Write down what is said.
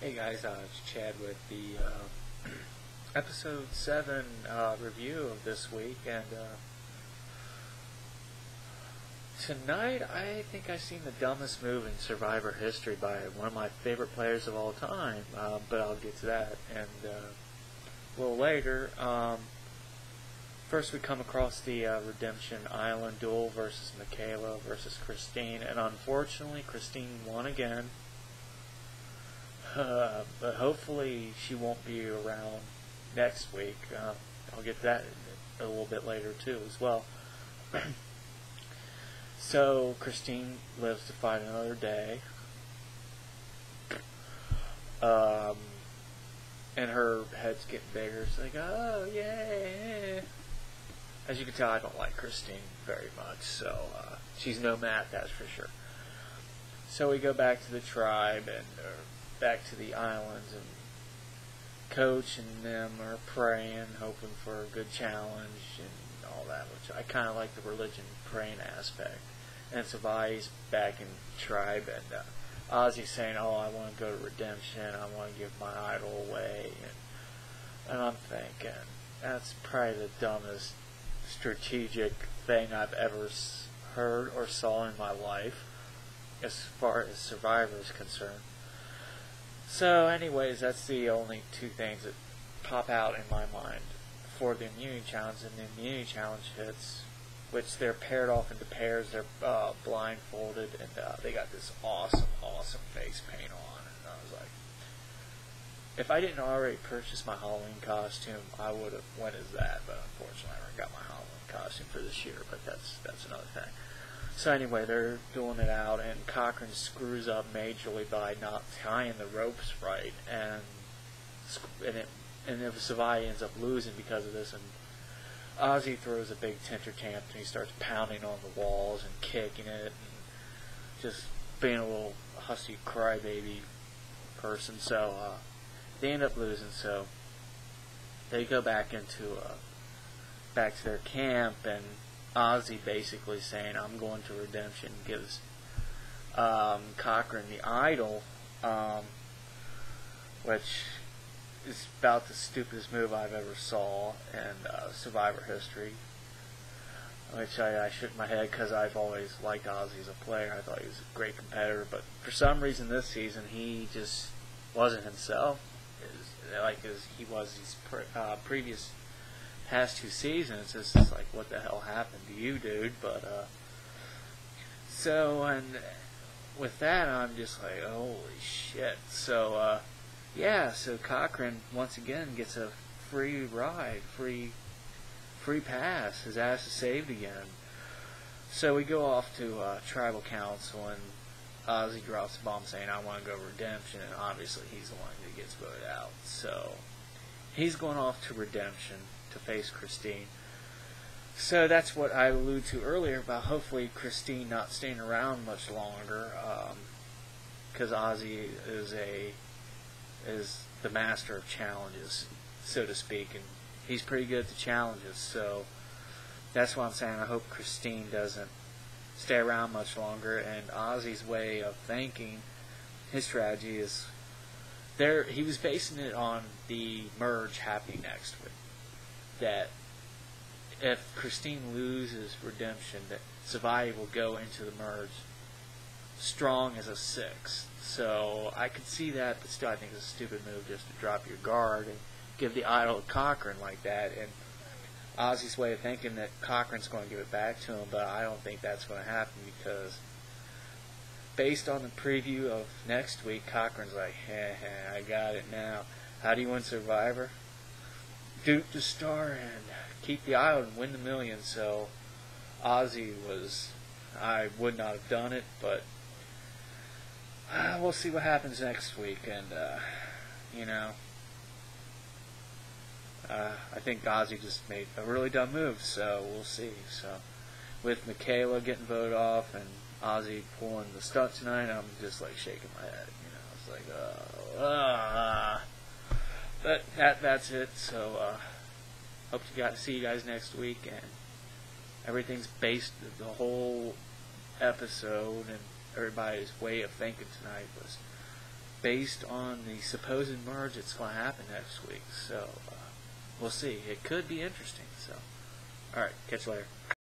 Hey guys, it's Chad with the episode 7 review of this week, and tonight I think I've seen the dumbest move in Survivor history by one of my favorite players of all time, but I'll get to that and a little later. First we come across the Redemption Island duel versus Michaela versus Christine, and unfortunately Christine won again. But hopefully she won't be around next week. I'll get to that a little bit later too as well. So Christine lives to fight another day. And her head's getting bigger. It's like, oh yay. As you can tell, I don't like Christine very much, so she's no Matt, that's for sure. So we go back to the tribe and back to the islands, and Coach and them are praying, hoping for a good challenge and all that, which I kind of like the religion praying aspect. And Survivor's back in tribe, and Ozzy's saying, oh, I want to go to Redemption, I want to give my idol away, and I'm thinking, that's probably the dumbest strategic thing I've ever heard or saw in my life, as far as Survivor is concerned. So anyways, that's the only two things that pop out in my mind for the immunity challenge. And the immunity challenge hits, which they're paired off into pairs, they're blindfolded, and they got this awesome face paint on. And I was like, if I didn't already purchase my Halloween costume, I would have went as that, but unfortunately I already got my Halloween costume for this year, but that's another thing. So anyway, they're doing it out, and Cochran screws up majorly by not tying the ropes right, and if Survive ends up losing because of this, and Ozzy throws a big temper tantrum, and he starts pounding on the walls and kicking it, and just being a little hussy crybaby person. So they end up losing. So they go back to their camp, and Ozzy basically saying, I'm going to Redemption, gives Cochran the idol, which is about the stupidest move I've ever saw in Survivor history, which I shook my head because I've always liked Ozzy as a player. I thought he was a great competitor, but for some reason this season he just wasn't himself, as he was these previous past 2 seasons. It's just like, what the hell happened to you, dude? But so, and with that, I'm just like, holy shit. So so Cochran once again gets a free ride, free pass. His ass is saved again. So we go off to tribal council, and Ozzy drops the bomb saying, I want to go Redemption, and obviously he's the one that gets voted out. So he's going off to Redemption to face Christine. So that's what I alluded to earlier about hopefully Christine not staying around much longer, because Ozzy is the master of challenges, so to speak, and he's pretty good at the challenges. So that's what I'm saying. I hope Christine doesn't stay around much longer. And Ozzy's way of thinking, his strategy is he was basing it on the merge happening next week, that if Christine loses Redemption, that Survive will go into the merge strong as a 6. So I could see that, but still I think it's a stupid move just to drop your guard and give the idol to Cochran like that. And Ozzy's way of thinking that Cochran's going to give it back to him, but I don't think that's going to happen, because based on the preview of next week, Cochran's like, I got it now. How do you win Survivor? Duke the star and keep the idol and win the million. So I would not have done it, but we'll see what happens next week. And I think Ozzy just made a really dumb move, so we'll see. So with Michaela getting voted off and Ozzy pulling the stunt tonight, I'm just like shaking my head. It's like, but that's it. So hope to see you guys next week, and everything's based, the whole episode and everybody's way of thinking tonight was based on the supposed merge that's going to happen next week. So we'll see. It could be interesting. So, all right, catch you later.